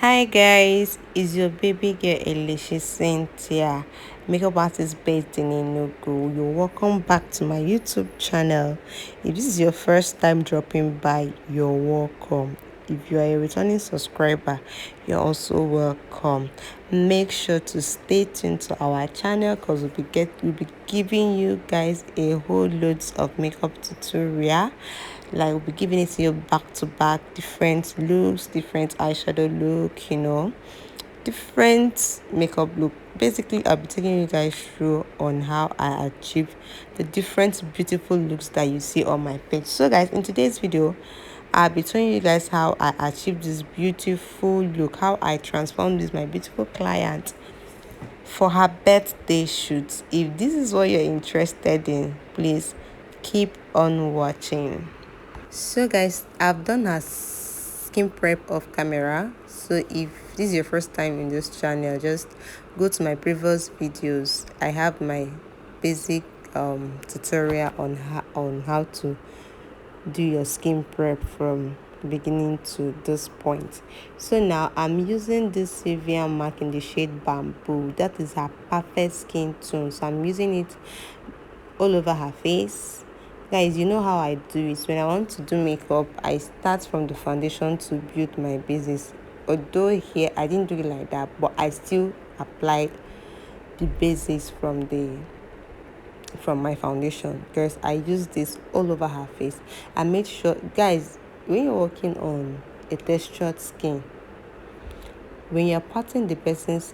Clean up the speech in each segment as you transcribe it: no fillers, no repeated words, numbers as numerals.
Hi guys, it's your baby girl Elisha Cynthia, makeup artist based in Enugu. You're welcome back to my YouTube channel. If this is your first time dropping by, you're welcome. If you are a returning subscriber, you're also welcome. Make sure to stay tuned to our channel because we'll be giving you guys a whole loads of makeup tutorial. Like we'll be giving it to you back to back, different looks, different eyeshadow look, different makeup look. Basically, I'll be taking you guys through on how I achieve the different beautiful looks that you see on my page. So guys, in today's video, I'll be telling you guys how I achieved this beautiful look, how I transformed this my beautiful client for her birthday shoot. If this is what you're interested in, please keep on watching. So guys, I've done a skin prep off camera. So if this is your first time in this channel, just go to my previous videos. I have my basic tutorial on how to do your skin prep from beginning to this point. So now I'm using this Sylvia MAC in the shade Bamboo. That is her perfect skin tone. So I'm using it all over her face. Guys, you know how I do it. When I want to do makeup, I start from the foundation to build my basis. Although here I didn't do it like that, but I still applied the basis from my foundation because I use this all over her face. I made sure, guys, when you're working on a textured skin, when you're patting the person's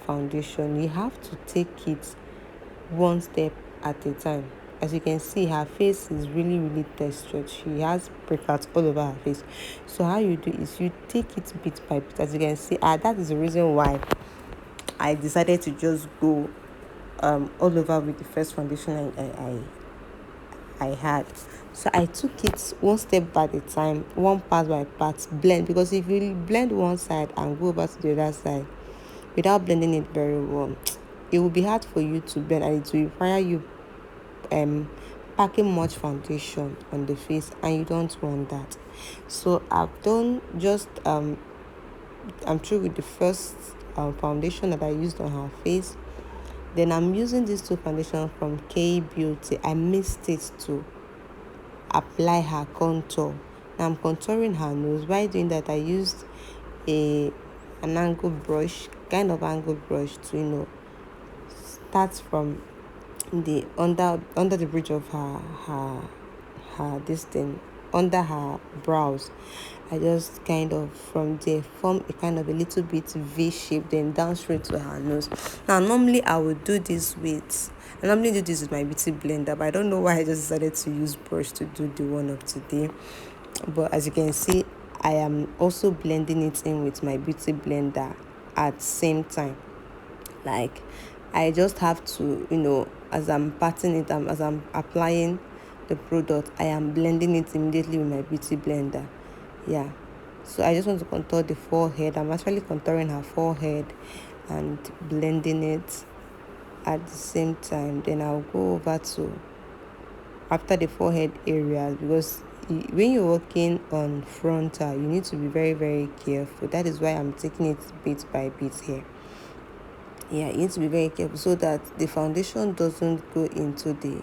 foundation, you have to take it one step at a time. As you can see, her face is really textured. She has breakouts all over her face. So how you do is you take it bit by bit. As you can see, that is the reason why I decided to just go all over with the first foundation I had. So I took it one step by a time, one part by part, blend, because if you blend one side and go over to the other side without blending it very well, it will be hard for you to blend, and it will require you packing much foundation on the face, and you don't want that. So I've done just I'm through with the first foundation that I used on her face. Then I'm using these two foundations from K Beauty. I mixed it to apply her contour. Now I'm contouring her nose. By doing that, I used an angle brush, kind of angle brush, to start from the under the bridge of her this thing, under her brows. I just kind of from there form a kind of a little bit V shape, then down straight to her nose. Now normally I would do this with I normally do this with my beauty blender, but I don't know why I just decided to use brush to do the one of today. But as you can see, I am also blending it in with my beauty blender at the same time. Like, I just have to, as I'm patting it, as I'm applying the product, I am blending it immediately with my beauty blender. Yeah. So I just want to contour the forehead. I'm actually contouring her forehead and blending it at the same time. Then I'll go over to after the forehead area, because when you're working on frontal, you need to be very careful. That is why I'm taking it bit by bit here. Yeah, you need to be very careful so that the foundation doesn't go into the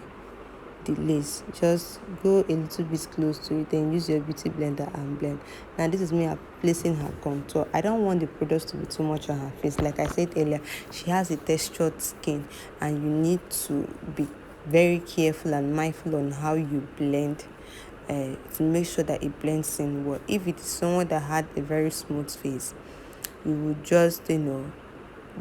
lace. Just go a little bit close to it, then use your beauty blender and blend. Now this is me placing her contour. I don't want the products to be too much on her face. Like I said earlier, she has a textured skin, and you need to be very careful and mindful on how you blend to make sure that it blends in well. If it is someone that had a very smooth face, you would just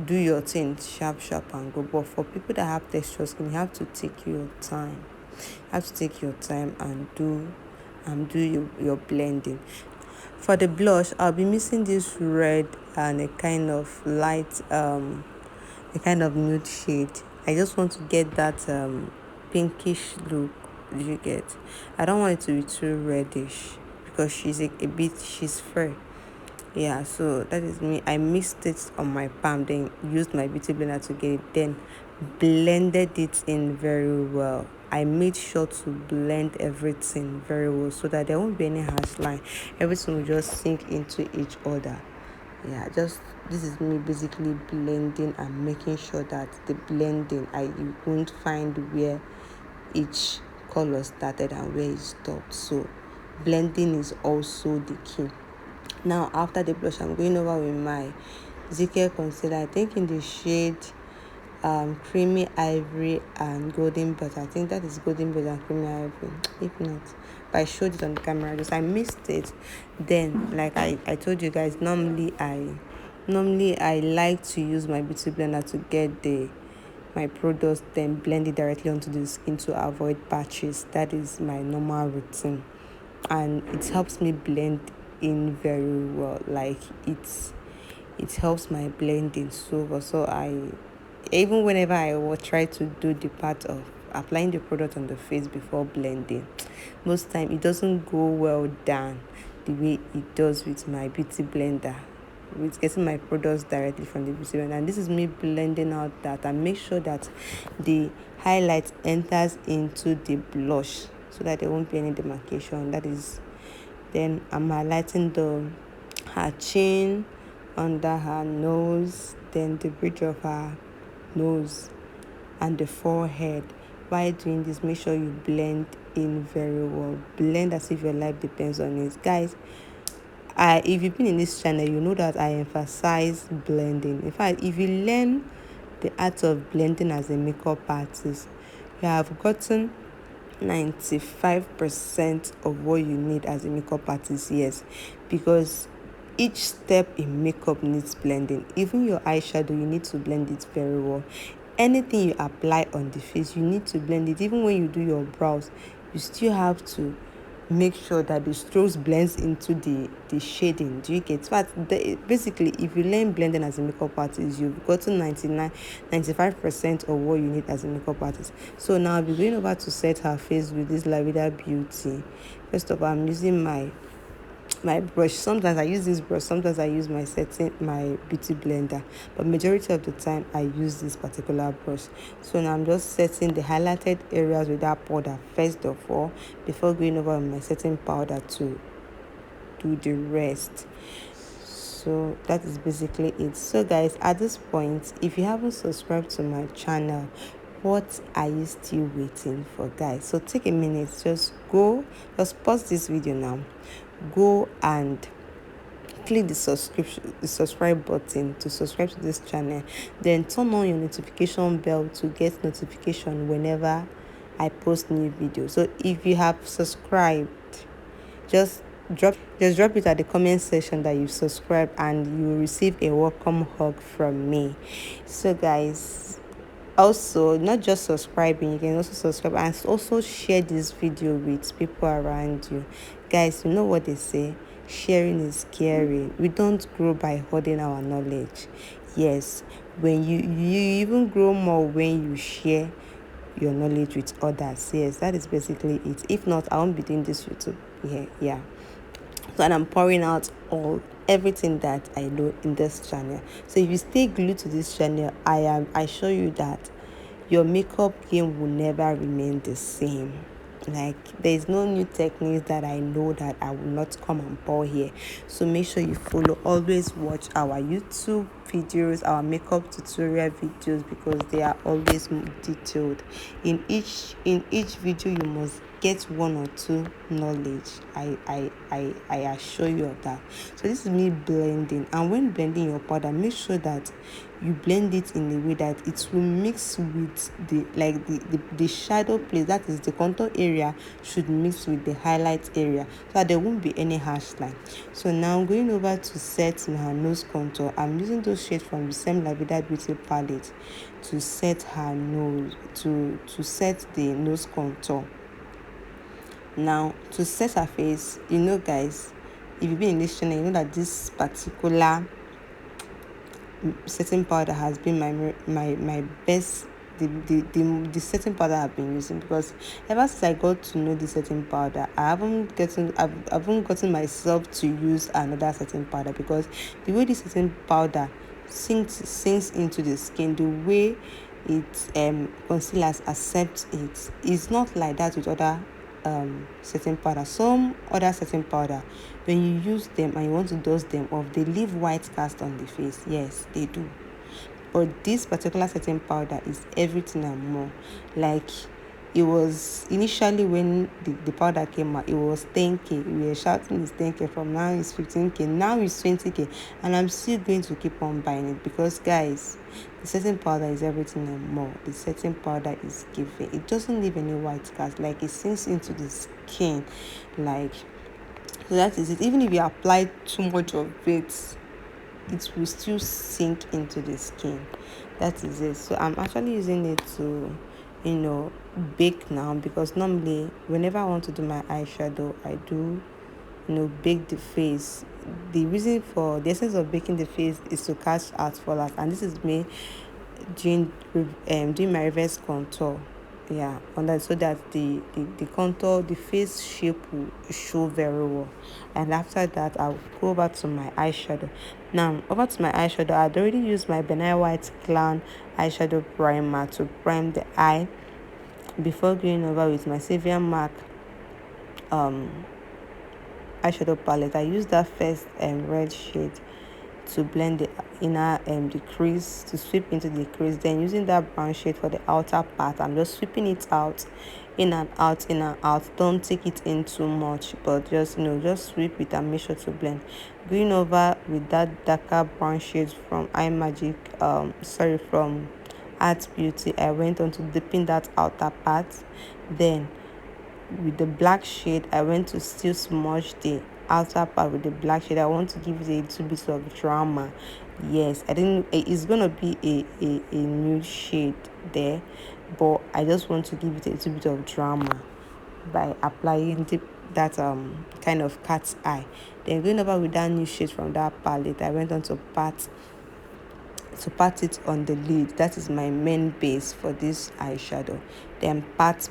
do your thing sharp and go. But for people that have texture skin, you have to take your time. You have to take your time and do your blending. For the blush, I'll be mixing this red and a kind of light a kind of nude shade. I just want to get that pinkish look. You get? I don't want it to be too reddish because she's fair. Yeah, so that is me. I mixed it on my palm, then used my beauty blender to get it, then blended it in very well. I made sure to blend everything very well so that there won't be any harsh line. Everything will just sink into each other. Yeah, just this is me basically blending and making sure that the blending, you won't find where each color started and where it stopped. So blending is also the key. Now after the blush, I'm going over with my ZK concealer, I think in the shade creamy ivory and golden butter. I think that is golden butter and creamy ivory, if not, but I showed it on the camera, just I missed it. Then like I told you guys, normally I like to use my beauty blender to get my products, then blend it directly onto the skin to avoid patches. That is my normal routine, and it helps me blend in very well. Like it helps my blending so well. So I, even whenever I will try to do the part of applying the product on the face before blending, most time it doesn't go well done the way it does with my beauty blender, with getting my products directly from the beauty blender. And this is me blending out that and make sure that the highlight enters into the blush so that there won't be any demarcation. That is, then I'm highlighting her chin, under her nose, then the bridge of her nose and the forehead. While doing this, make sure you blend in very well. Blend as if your life depends on it. Guys, if you've been in this channel, you know that I emphasize blending. In fact, if you learn the art of blending as a makeup artist, you have gotten 95% of what you need as a makeup artist. Yes, because each step in makeup needs blending. Even your eyeshadow, you need to blend it very well. Anything you apply on the face, you need to blend it. Even when you do your brows, you still have to make sure that the strokes blends into the shading. Do you get? But basically, if you learn blending as a makeup artist, you've gotten 95% of what you need as a makeup artist. So now I'll be going over to set her face with this Lavida Beauty. First of all, I'm using my brush. Sometimes I use this brush, sometimes I use my beauty blender, but majority of the time I use this particular brush. So now I'm just setting the highlighted areas with that powder first of all, before going over with my setting powder to do the rest. So that is basically it. So guys, at this point, if you haven't subscribed to my channel, what are you still waiting for, guys? So take a minute, just pause this video now, go and click the subscribe button to subscribe to this channel, then turn on your notification bell to get notification whenever I post new videos. So if you have subscribed, just drop it at the comment section that you subscribed, and you will receive a welcome hug from me. So guys, also, not just subscribing, you can also subscribe and also share this video with people around you. Guys, you know what they say, sharing is caring. We don't grow by hoarding our knowledge. Yes, when you even grow more when you share your knowledge with others. Yes, that is basically it. If not, I won't be doing this YouTube here. Yeah. So, and I'm pouring out everything that I know in this channel. So if you stay glued to this channel, I show you that your makeup game will never remain the same. Like, there's no new techniques that I know that I will not come and pour here. So make sure you follow. Always watch our YouTube videos, our makeup tutorial videos, because they are always detailed. In each video, you must get one or two knowledge. I assure you of that. So this is me blending, and when blending your powder, make sure that you blend it in a way that it will mix with the shadow place, that is the contour area, should mix with the highlight area so that there won't be any harsh line. So now I'm going over to set my nose contour. I'm using those shades from the same Lavida Beauty palette to set her nose, to set the nose contour. Now to set her face, you know guys, if you've been in this channel, you know that this particular setting powder has been my best, the setting powder I've been using, because ever since I got to know the setting powder, I haven't gotten myself to use another setting powder, because the way this setting powder sinks into the skin, the way it concealers accept it is not like that with other setting powder. Some other setting powder, when you use them and you want to dust them off, they leave white cast on the face. Yes, they do. But this particular setting powder is everything and more. Like, it was initially when the powder came out, it was 10k. We were shouting it's 10k, from now it's 15k, now it's 20k, and I'm still going to keep on buying it because, guys, the setting powder is everything and more. The setting powder is giving, it doesn't leave any white cast, like it sinks into the skin, like, so that is it. Even if you apply too much of it will still sink into the skin. That is it. So I'm actually using it to, bake now, because normally whenever I want to do my eyeshadow, I do, bake the face. The reason for the essence of baking the face is to catch out fallout, and this is me doing my reverse contour, on that, so that the contour, the face shape will show very well. And after that, I'll go over to my eyeshadow. Now, over to my eyeshadow, I'd already used my Benai White Clown eyeshadow primer to prime the eye before going over with my Savior Mark eyeshadow palette. I used that first red shade to blend the inner the crease, to sweep into the crease. Then using that brown shade for the outer part, I'm just sweeping it out, in and out, in and out. Don't take it in too much, but just just sweep it and make sure to blend. Going over with that darker brown shade from from Art Beauty, I went on to deepen that outer part. Then with the black shade, I went to still smudge the outer part with the black shade. I want to give it a little bit of drama. Yes, I didn't it's gonna be a nude shade there, but I just want to give it a little bit of drama by applying that kind of cat's eye. Then going over with that new shade from that palette, I went on to pat it on the lid. That is my main base for this eyeshadow. Then pat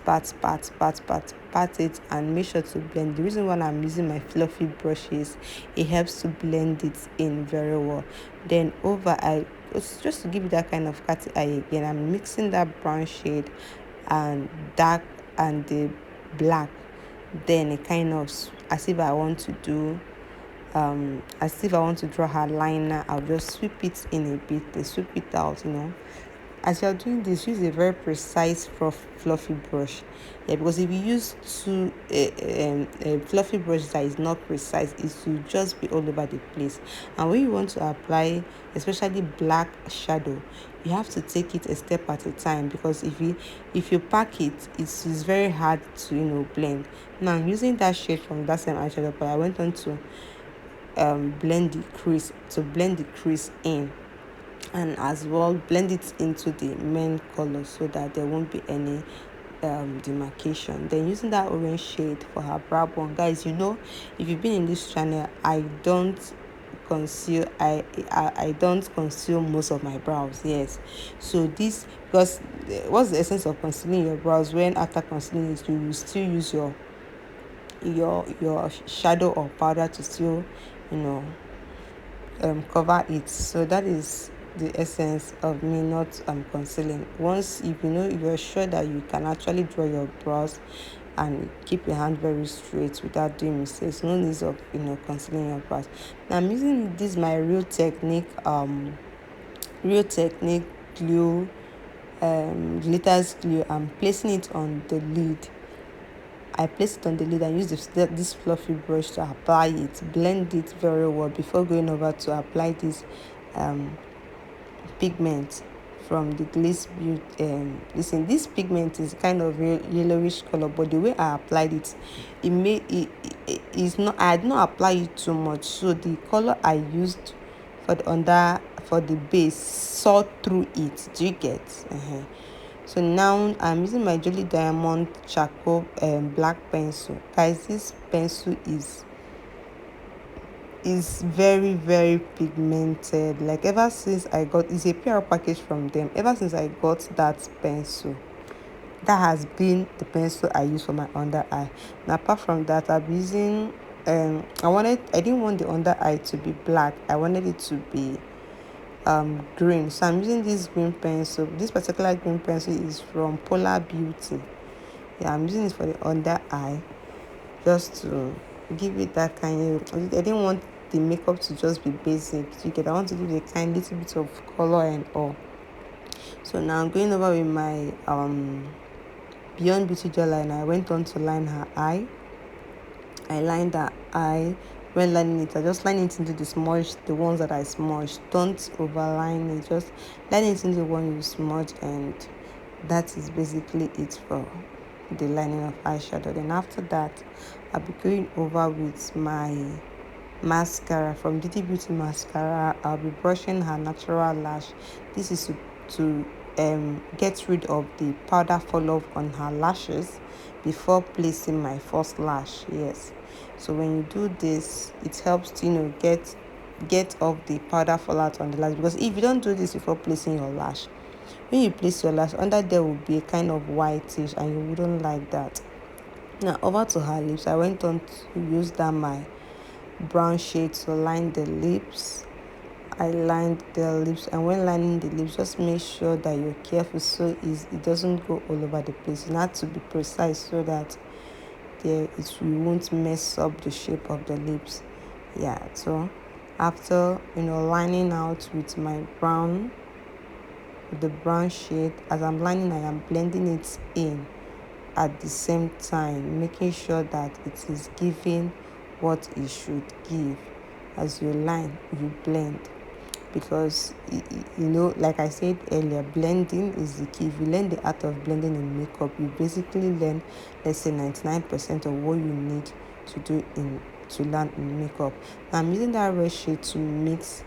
it and make sure to blend. The reason why I'm using my fluffy brushes, it helps to blend it in very well. Then just to give it that kind of cat eye again, I'm mixing that brown shade and dark and the black. Then it kind of, as if I want to do as if I want to draw her liner, I'll just sweep it in a bit, then sweep it out. As you're doing this, use a very precise fluffy brush. Because if you use a fluffy brush that is not precise, it will just be all over the place. And when you want to apply especially black shadow, you have to take it a step at a time, because if you pack it, it's very hard to blend. Now, using that shade from that same eyeshadow, but I went on to blend the crease in, and as well blend it into the main color so that there won't be any demarcation. Then using that orange shade for her brow bone, guys, if you've been in this channel, I don't conceal I don't conceal most of my brows. Yes, so this, because what's the essence of concealing your brows when after concealing it you will still use your shadow or powder to still cover it. So that is the essence of me not concealing. Once you're sure that you can actually draw your brows and keep your hand very straight without doing mistakes, no need of concealing your brows. Now I'm using this my Real Technique glue, glitters glue. I'm placing it on the lid. I place it on the lid and use this fluffy brush to apply it, blend it very well before going over to apply this pigment from the Gliss Beauty. Listen, this pigment is kind of yellowish color, but the way I applied it, it's not. I did not apply it too much, so the color I used for the base saw through it. Do you get? So now I'm using my Jolly Diamond charcoal black pencil. Guys, this pencil is very, very pigmented. Like, ever since it's a PR package from them. Ever since I got that pencil, that has been the pencil I use for my under eye. Now, apart from that, I'm using I didn't want the under eye to be black. I wanted it to be green, so I'm using this green pencil. This particular green pencil is from Polar Beauty. Yeah, I'm using it for the under eye, just to give it that kind of, I didn't want the makeup to just be basic. You get, I want to give it a kind little bit of color and all. So now I'm going over with my Beyond Beauty gel liner. I went on to line her eye. I lined her eye. When lining it, I just line it into the smudge, the ones that I smudged. Don't overline it, just line it into the one you smudge, and that is basically it for the lining of eyeshadow. Then after that, I'll be going over with my mascara from Didi Beauty mascara. I'll be brushing her natural lash. This is to get rid of the powder fall off on her lashes before placing my first lash. Yes, so when you do this, it helps to get off the powder fallout on the lash, because if you don't do this before placing your lash, when you place your lash under there will be a kind of whitish, and you wouldn't like that. Now over to her lips. I went on to use that my brown shade to line the lips. I lined the lips, and when lining the lips, just make sure that you're careful so it doesn't go all over the place. You have to be precise so that you won't mess up the shape of the lips. Yeah, so after lining out with my brown, the brown shade, as I'm lining, I am blending it in at the same time, making sure that it is giving what it should give. As you line, you blend, because like I said earlier, blending is the key. If you learn the art of blending in makeup, you basically learn, let's say, 99% of what you need to do to learn in makeup. Now I'm using that red shade to mix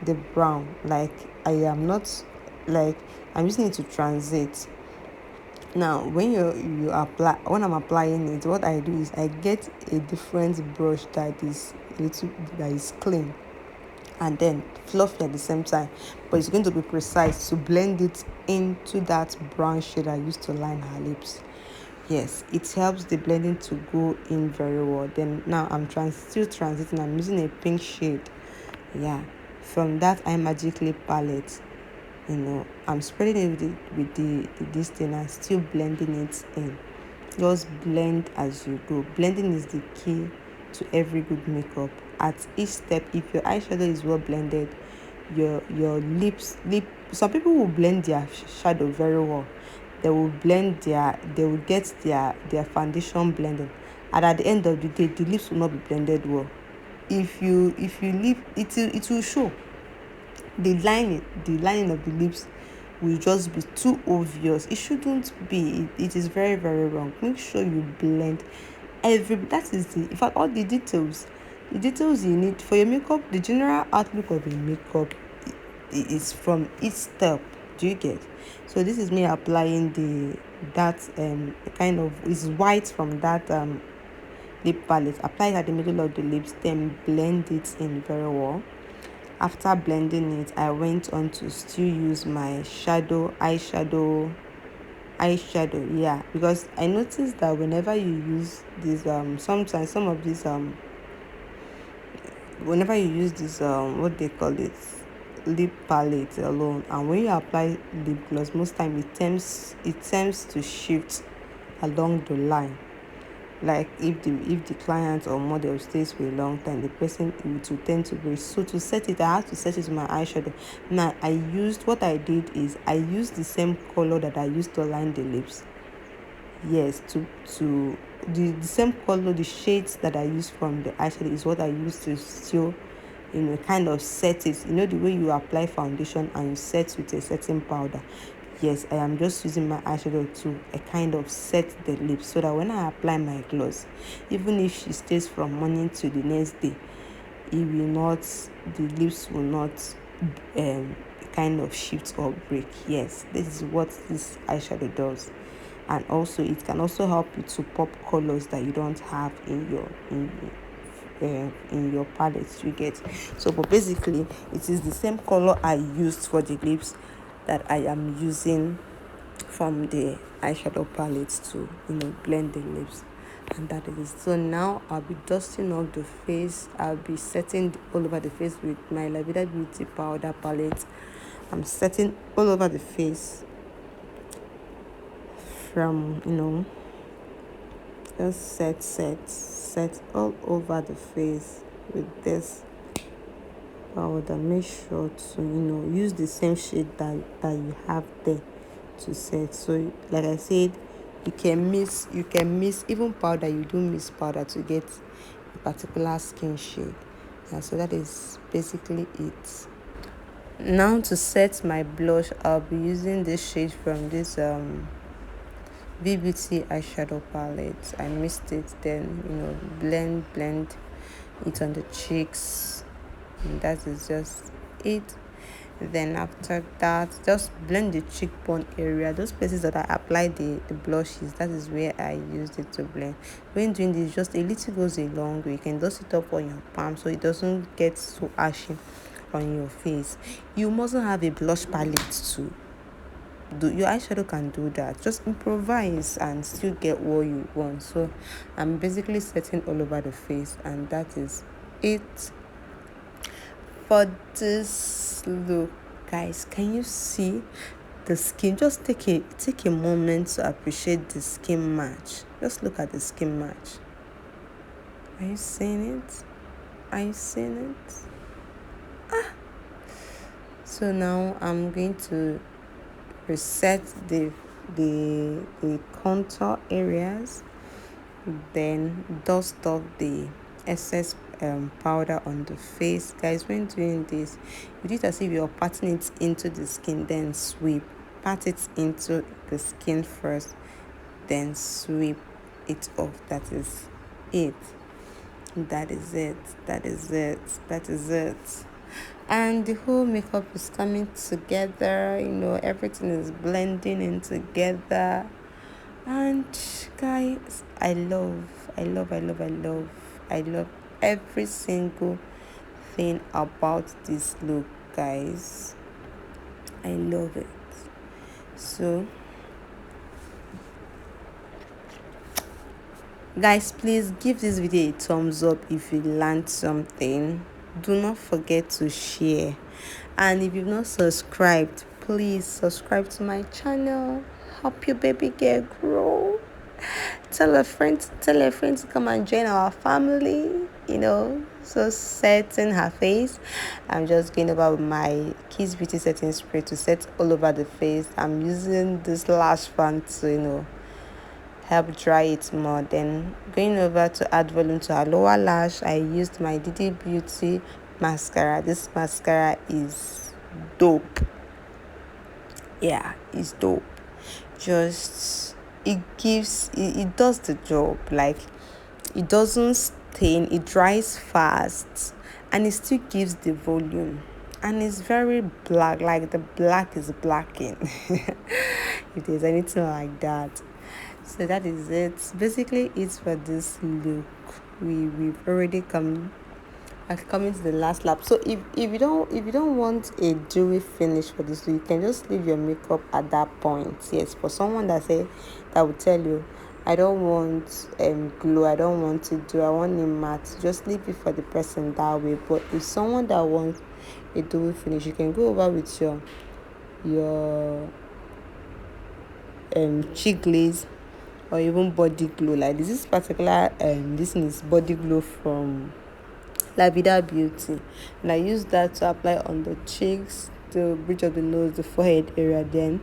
the brown. Like, I'm using it to transit. Now when I'm applying it, what I do is I get a different brush that is clean and then fluffy at the same time, but it's going to be precise to blend it into that brown shade I used to line her lips. Yes, it helps the blending to go in very well. Then now I'm still transiting. I'm using a pink shade, yeah, from that Eye Magic lip palette. I'm spreading it with this thing and still blending it in. Just blend as you go. Blending is the key to every good makeup. At each step, if your eyeshadow is well blended, your lip, some people will blend their shadow very well. They will get their foundation blended, and at the end of the day, the lips will not be blended well. If you leave it will show. The lining of the lips will just be too obvious. It shouldn't be. It is very, very wrong. Make sure you blend that is in fact, all the details you need for your makeup. The general outlook of a makeup is from each step. Do you get? So this is me applying that kind of is white from that lip palette. Apply it at the middle of the lips, then blend it in very well. After blending it, I went on to still use my eyeshadow, yeah, because I noticed that whenever you use this sometimes some of these whenever you use this what they call it, lip palette alone, and when you apply lip gloss, most time it tends to shift along the line. Like if the client or model stays for a long time, the person will tend to break. So to set it, I have to set it to my eyeshadow. Now what I did is I used the same color that I used to line the lips. Yes, to the same color, the shades that I used from the eyeshadow is what I used to still kind of set it. The way you apply foundation and you set with a setting powder. Yes, I am just using my eyeshadow to kind of set the lips, so that when I apply my gloss, even if she stays from morning to the next day, the lips will not kind of shift or break. Yes, this is what this eyeshadow does. And also it can also help you to pop colors that you don't have in your palette. You get? So but basically it is the same color I used for the lips that I am using from the eyeshadow palette to blend the lips. And that is it. So now I'll be dusting off the face. I'll be setting all over the face with my Lavida Beauty powder palette. I'm setting all over the face from just set all over the face with this powder. Make sure to use the same shade that you have there to set. So like I said, you can miss even powder. You do miss powder to get a particular skin shade. So that is basically it. Now to set my blush, I'll be using this shade from this VBT eyeshadow palette. I mixed it, then blend it on the cheeks, and that is just it. Then after that, just blend the cheekbone area, those places that I applied the blushes. That is where I used it to blend. When doing this, just a little goes a long way. You can dust it up on your palm so it doesn't get so ashy on your face. You mustn't have a blush palette to do. Your eyeshadow can do that. Just improvise and still get what you want. So I'm basically setting all over the face, and that is it for this look. Guys, can you see the skin? Just take a moment to appreciate the skin match. Just look at the skin match. Are you seeing it? Are you seeing it? So now I'm going to reset the contour areas, then dust off the excess powder on the face. Guys, when doing this, you do it as if you're patting it into the skin, then sweep. Pat it into the skin first, then sweep it off. That is it. That is it. That is it. That is it. And the whole makeup is coming together. Everything is blending in together. And guys, I love every single thing about this look, guys. I love it. So guys, please give this video a thumbs up if you learned something. Do not forget to share, and if you've not subscribed, please subscribe to my channel. Help your baby girl grow. Tell a friend to come and join our family. So setting her face, I'm just going over with my Kiss Beauty setting spray to set all over the face. I'm using this lash fan to help dry it more. Then going over to add volume to her lower lash, I used my Didi Beauty mascara. This mascara is dope. Yeah, it's dope. Just it does the job. Like, it doesn't stain, it dries fast, and it still gives the volume, and it's very black. Like, the black is blacking if there's anything like that. So that is it. Basically, it's for this look. We've already coming to the last lap. So if you don't want a dewy finish for this look, you can just leave your makeup at that point. Yes, for someone that will tell you, I don't want glow, I don't want to do, I want a matte, just leave it for the person that way. But if someone that wants a dewy finish, you can go over with your cheek glaze or even body glow. Like, this particular this is body glow from La Vida Beauty, and I use that to apply on the cheeks, the bridge of the nose, the forehead area. Then,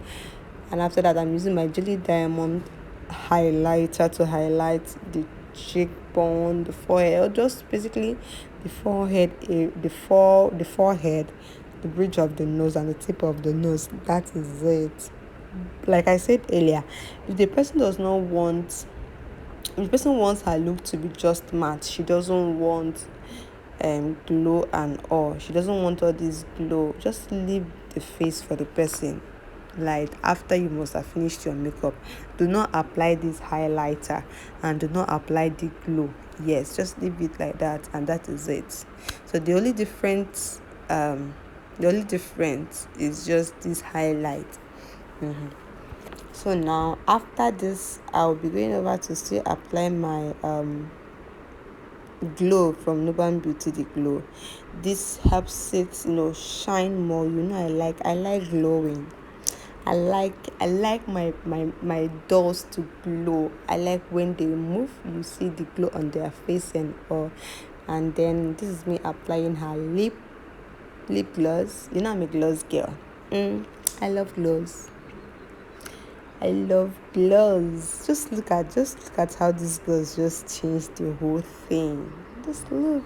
and after that, I'm using my Jelly Diamond highlighter to highlight the cheekbone, the forehead, or just basically the forehead, the forehead, the bridge of the nose, and the tip of the nose. That is it. Like I said earlier, if the person wants her look to be just matte, she doesn't want glow and all, she doesn't want all this glow, just leave the face for the person. Like, after you must have finished your makeup, do not apply this highlighter and do not apply the glow. Yes, just leave it like that, and that is it. So the only difference is just this highlight. So now, after this, I'll be going over to still apply my glow from Nuban Beauty, the glow. This helps it shine more. I like glowing. I like my dolls to glow. I like when they move, you see the glow on their face and all. And then this is me applying her lip gloss. You know I'm a gloss girl. I love gloss. I love gloss. Just look at how this gloss just changed the whole thing. Just look.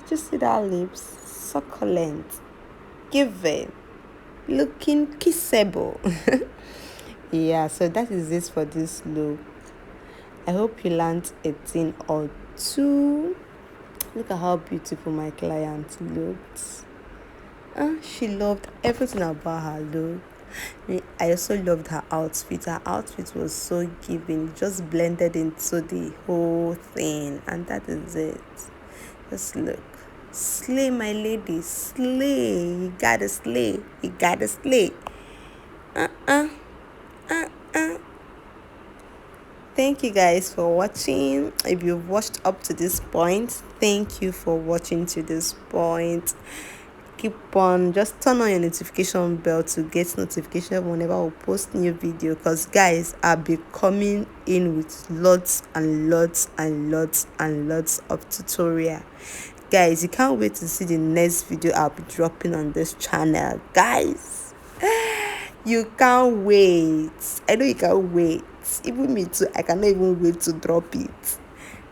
Just see that lips. Succulent. Giving. Looking kissable. Yeah, so that is it for this look. I hope you learned a thing or two. Look at how beautiful my client looked. She loved everything about her look. I also loved her outfit. Her outfit was so giving, just blended into the whole thing, and that is it. Just look. Slay, my lady, slay. You gotta slay. You gotta slay. Thank you guys for watching. If you've watched up to this point, thank you for watching to this point. Keep on, just turn on your notification bell to get notification whenever we post new video, because guys, I'll be coming in with lots and lots and lots and lots of tutorial. Guys, you can't wait to see the next video I'll be dropping on this channel. Guys, you can't wait. I know you can't wait. Even me too, I cannot even wait to drop it.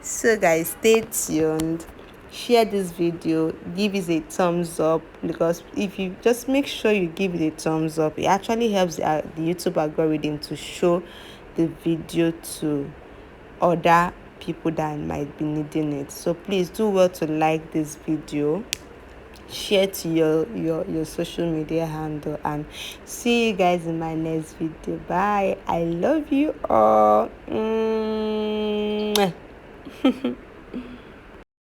So guys, stay tuned, share this video, give it a thumbs up, because if you just make sure you give it a thumbs up, it actually helps the YouTube algorithm to show the video to other people that might be needing it. So please do well to like this video, share to your social media handle, and see you guys in my next video. Bye. I love you all.